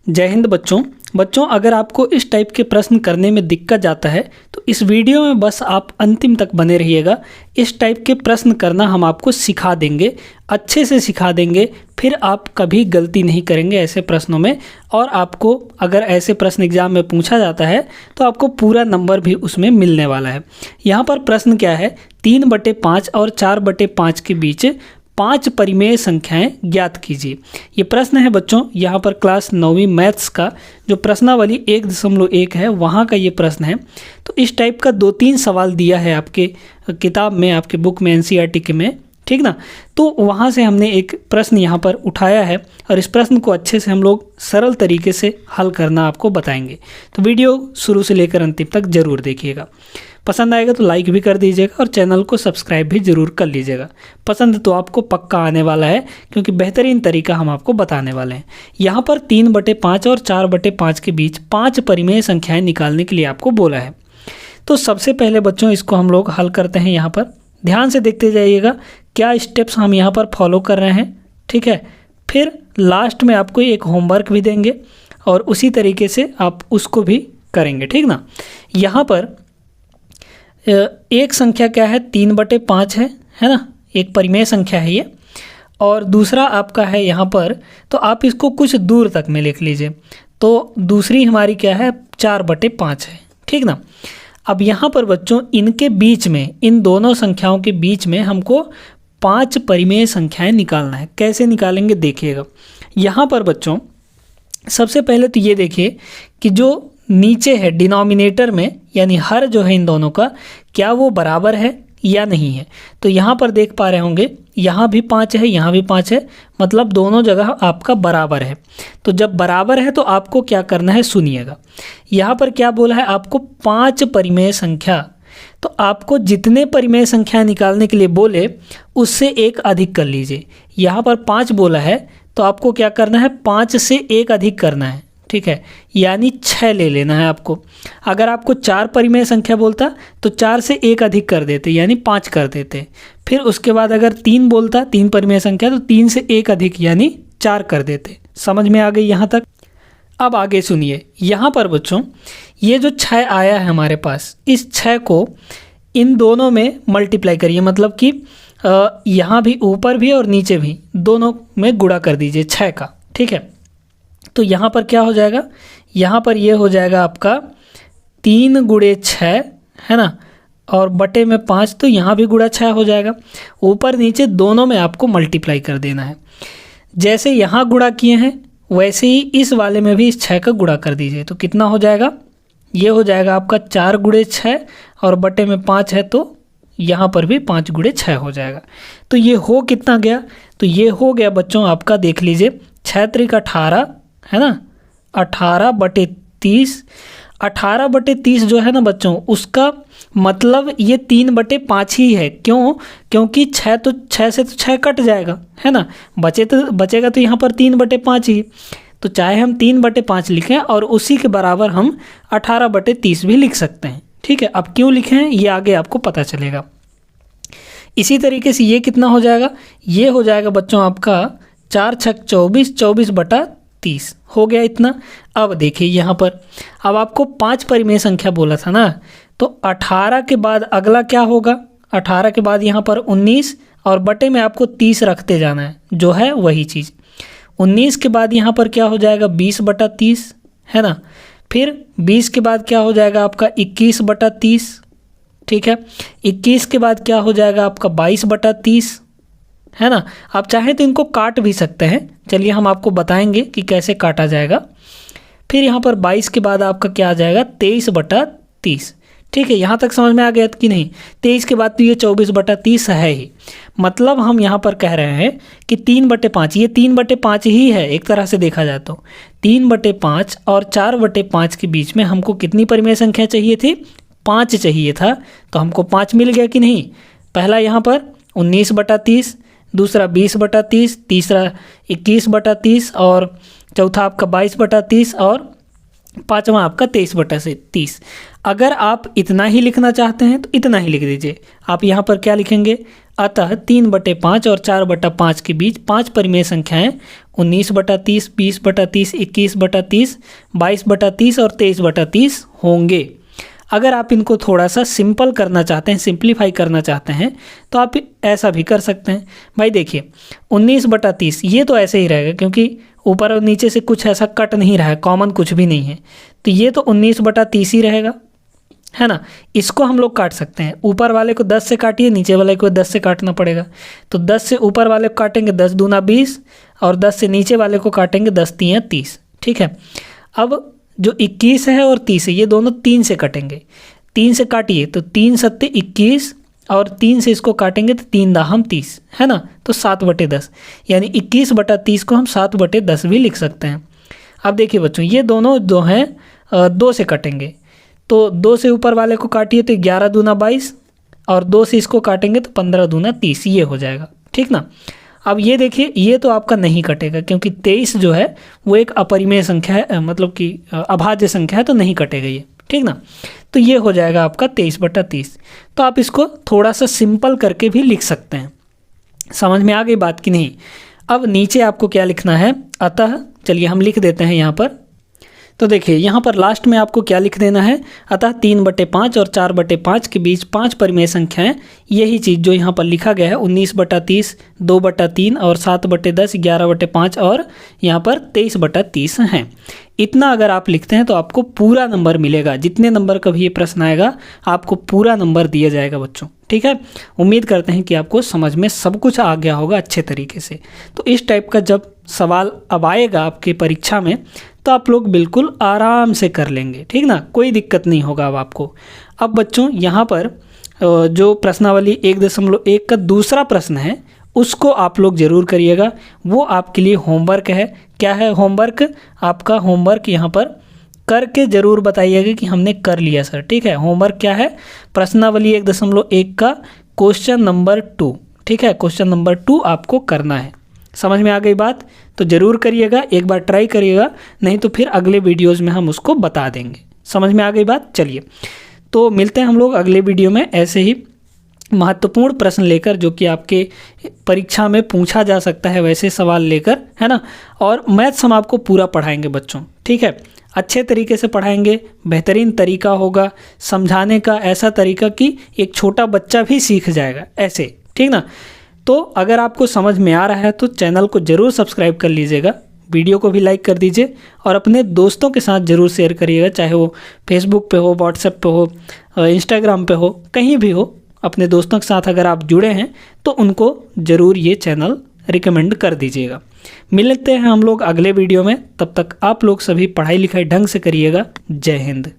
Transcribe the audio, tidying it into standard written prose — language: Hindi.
जय हिंद बच्चों अगर आपको इस टाइप के प्रश्न करने में दिक्कत जाता है तो इस वीडियो में बस आप अंतिम तक बने रहिएगा। इस टाइप के प्रश्न करना हम आपको सिखा देंगे, अच्छे से सिखा देंगे, फिर आप कभी गलती नहीं करेंगे ऐसे प्रश्नों में। और आपको अगर ऐसे प्रश्न एग्जाम में पूछा जाता है तो आपको पूरा नंबर भी उसमें मिलने वाला है। यहाँ पर प्रश्न क्या है, 3/5 और 4/5 के बीच 5 परिमेय संख्याएं ज्ञात कीजिए। ये प्रश्न है बच्चों यहाँ पर क्लास 9वीं मैथ्स का जो प्रश्नावली 1.1 है वहाँ का ये प्रश्न है। तो इस टाइप का 2-3 सवाल दिया है आपके किताब में, आपके बुक में, एनसीईआरटी के में, ठीक ना। तो वहाँ से हमने एक प्रश्न यहाँ पर उठाया है और इस प्रश्न को अच्छे से हम लोग सरल तरीके से हल करना आपको बताएंगे। तो वीडियो शुरू से लेकर अंतिम तक ज़रूर देखिएगा। पसंद आएगा तो लाइक भी कर दीजिएगा और चैनल को सब्सक्राइब भी ज़रूर कर लीजिएगा। पसंद तो आपको पक्का आने वाला है क्योंकि बेहतरीन तरीका हम आपको बताने वाले हैं। यहाँ पर 3/5 और 4/5 के बीच 5 परिमेय संख्याएं निकालने के लिए आपको बोला है। तो सबसे पहले बच्चों इसको हम लोग हल करते हैं। यहाँ पर ध्यान से देखते जाइएगा क्या स्टेप्स हम यहाँ पर फॉलो कर रहे हैं, ठीक है। फिर लास्ट में आपको एक होमवर्क भी देंगे और उसी तरीके से आप उसको भी करेंगे, ठीक ना। यहाँ पर एक संख्या क्या है, 3/5 है ना, एक परिमेय संख्या है ये। और दूसरा आपका है यहाँ पर, तो आप इसको कुछ दूर तक में लिख लीजिए। तो दूसरी हमारी क्या है, 4/5 है, ठीक ना। अब यहाँ पर बच्चों इनके बीच में, इन दोनों संख्याओं के बीच में हमको 5 परिमेय संख्याएं निकालना है। कैसे निकालेंगे देखिएगा। यहाँ पर बच्चों सबसे पहले तो ये देखिए कि जो नीचे है डिनोमिनेटर में, यानी हर जो है इन दोनों का, क्या वो बराबर है या नहीं है। तो यहाँ पर देख पा रहे होंगे यहाँ भी 5 है, यहाँ भी 5 है, मतलब दोनों जगह आपका बराबर है। तो जब बराबर है तो आपको क्या करना है सुनिएगा। यहाँ पर क्या बोला है आपको, 5 परिमेय संख्या। तो आपको जितने परिमेय संख्या निकालने के लिए बोले उससे एक अधिक कर लीजिए। यहाँ पर 5 बोला है तो आपको क्या करना है, 5 से एक अधिक करना है, ठीक है, यानी 6 ले लेना है आपको। अगर आपको 4 परिमेय संख्या बोलता तो 4 से एक अधिक कर देते, यानी 5 कर देते। फिर उसके बाद अगर 3 बोलता, 3 परिमेय संख्या, तो 3 से एक अधिक यानी 4 कर देते। समझ में आ गई यहाँ तक। अब आगे सुनिए। यहाँ पर बच्चों ये जो 6 आया है हमारे पास, इस 6 को इन दोनों में मल्टीप्लाई करिए, मतलब कि यहाँ भी, ऊपर भी और नीचे भी, दोनों में गुणा कर दीजिए 6 का, ठीक है। तो यहाँ पर क्या हो जाएगा, यहाँ पर ये हो जाएगा आपका 3 × 6 है ना, और बटे में 5, तो यहाँ भी गुणा 6 हो जाएगा। ऊपर नीचे दोनों में आपको मल्टीप्लाई कर देना है। जैसे यहाँ गुणा किए हैं वैसे ही इस वाले में भी इस 6 का गुणा कर दीजिए। तो कितना हो जाएगा, ये हो जाएगा आपका 4 × 6 और बटे में 5 है, तो यहाँ पर भी 5 × 6 हो जाएगा। तो ये हो कितना गया, तो ये हो गया बच्चों आपका, देख लीजिए, 6 × 18 है ना, 18/30। 18/30 जो है ना बच्चों, उसका मतलब ये 3/5 ही है। क्यों? क्योंकि 6 से तो 6 कट जाएगा, है ना, बचेगा तो यहाँ पर 3/5 ही। तो चाहे हम 3/5 लिखें और उसी के बराबर हम 18/30 भी लिख सकते हैं, ठीक है। अब क्यों लिखे हैं ये आगे आपको पता चलेगा। इसी तरीके से ये कितना हो जाएगा, ये हो जाएगा बच्चों आपका 4 × 6 = 24, 24/30 हो गया इतना। अब देखिए यहाँ पर, अब आपको 5 परिमेय संख्या बोला था ना, तो 18 के बाद अगला क्या होगा, 18 के बाद यहाँ पर 19 और बटे में आपको 30 रखते जाना है, जो है वही चीज़। 19 के बाद यहाँ पर क्या हो जाएगा, 20/30 है ना। फिर 20 के बाद क्या हो जाएगा आपका 21/30, ठीक है। 21 के बाद क्या हो जाएगा आपका 22/30 है ना। आप चाहें तो इनको काट भी सकते हैं, चलिए हम आपको बताएंगे कि कैसे काटा जाएगा। फिर यहाँ पर 22 के बाद आपका क्या आ जाएगा, 23/30, ठीक है। यहाँ तक समझ में आ गया कि नहीं। 23 के बाद तो ये 24/30 है ही, मतलब हम यहाँ पर कह रहे हैं कि 3/5, ये 3/5 ही है एक तरह से देखा जाए तो। 3/5 और 4/5 के बीच में हमको कितनी परिमेय संख्या चाहिए थी, 5 चाहिए था। तो हमको 5 मिल गया कि नहीं। पहला यहाँ पर 19/30, दूसरा 20/30, तीसरा 21/30 और चौथा आपका 22/30 और पाँचवा आपका 23/30। अगर आप इतना ही लिखना चाहते हैं तो इतना ही लिख दीजिए। आप यहाँ पर क्या लिखेंगे, अतः 3/5 और 4/5 के बीच 5 परिमेय संख्याएं 19/30, 20/30, 21/30, 22/30 और 23/30 होंगे। अगर आप इनको थोड़ा सा सिंपल करना चाहते हैं, सिंप्लीफाई करना चाहते हैं, तो आप ऐसा भी कर सकते हैं। भाई देखिए 19/30 ये तो ऐसे ही रहेगा, क्योंकि ऊपर और नीचे से कुछ ऐसा कट नहीं रहा है, कॉमन कुछ भी नहीं है, तो ये तो 19/30 ही रहेगा, है ना। इसको हम लोग काट सकते हैं, ऊपर वाले को 10 से काटिए, नीचे वाले को 10 से काटना पड़ेगा। तो 10 से ऊपर वाले को काटेंगे 10 दूना 20, और 10 से नीचे वाले को काटेंगे 10 तियां 30, ठीक है। अब जो 21 है और 30 है, ये दोनों 3 से कटेंगे। 3 से काटिए तो 3 सत्ते 21, और 3 से इसको काटेंगे तो 3 दाहम 30, है ना। तो 7/10, यानी 21/30 को हम 7/10 भी लिख सकते हैं। अब देखिए बच्चों, ये दोनों जो हैं 2 से कटेंगे, तो 2 से ऊपर वाले को काटिए तो 11 दूना 22, और 2 से इसको काटेंगे तो 15 दूना 30, ये हो जाएगा, ठीक ना। अब ये देखिए, ये तो आपका नहीं कटेगा, क्योंकि 23 जो है वो एक अपरिमेय संख्या है, मतलब कि अभाज्य संख्या है, तो नहीं कटेगा ये, ठीक ना। तो ये हो जाएगा आपका 23/30। तो आप इसको थोड़ा सा सिंपल करके भी लिख सकते हैं। समझ में आ गई बात कि नहीं। अब नीचे आपको क्या लिखना है, अतः चलिए हम लिख देते हैं यहाँ पर। तो देखिए यहाँ पर लास्ट में आपको क्या लिख देना है, अतः 3/5 और 4/5 के बीच 5 परिमेय संख्याएं, यही चीज़ जो यहाँ पर लिखा गया है 19/30, 2/3 और 7/10, 11/5 और यहाँ पर 23/30 हैं। इतना अगर आप लिखते हैं तो आपको पूरा नंबर मिलेगा। जितने नंबर का भी ये प्रश्न आएगा आपको पूरा नंबर दिया जाएगा बच्चों, ठीक है। उम्मीद करते हैं कि आपको समझ में सब कुछ आ गया होगा अच्छे तरीके से। तो इस टाइप का जब सवाल अब आएगा आपके परीक्षा में तो आप लोग बिल्कुल आराम से कर लेंगे, ठीक ना, कोई दिक्कत नहीं होगा अब आपको। अब बच्चों यहाँ पर जो प्रश्नावली 1.1 का दूसरा प्रश्न है उसको आप लोग ज़रूर करिएगा, वो आपके लिए होमवर्क है। क्या है होमवर्क, आपका होमवर्क यहाँ पर करके ज़रूर बताइएगा कि हमने कर लिया सर, ठीक है। होमवर्क क्या है, प्रश्नावली 1.1 का क्वेश्चन नंबर 2, ठीक है, क्वेश्चन नंबर 2 आपको करना है। समझ में आ गई बात, तो ज़रूर करिएगा, एक बार ट्राई करिएगा, नहीं तो फिर अगले वीडियोज़ में हम उसको बता देंगे। समझ में आ गई बात। चलिए तो मिलते हैं हम लोग अगले वीडियो में ऐसे ही महत्वपूर्ण प्रश्न लेकर, जो कि आपके परीक्षा में पूछा जा सकता है वैसे सवाल लेकर, है ना। और मैथ्स हम आपको पूरा पढ़ाएंगे बच्चों, ठीक है, अच्छे तरीके से पढ़ाएंगे, बेहतरीन तरीका होगा समझाने का, ऐसा तरीका कि एक छोटा बच्चा भी सीख जाएगा ऐसे, ठीक ना। तो अगर आपको समझ में आ रहा है तो चैनल को ज़रूर सब्सक्राइब कर लीजिएगा, वीडियो को भी लाइक कर दीजिए और अपने दोस्तों के साथ ज़रूर शेयर करिएगा, चाहे वो फेसबुक पे हो, व्हाट्सएप पे हो, इंस्टाग्राम पे हो, कहीं भी हो। अपने दोस्तों के साथ अगर आप जुड़े हैं तो उनको ज़रूर ये चैनल रिकमेंड कर दीजिएगा। मिलते हैं हम लोग अगले वीडियो में, तब तक आप लोग सभी पढ़ाई लिखाई ढंग से करिएगा। जय हिंद।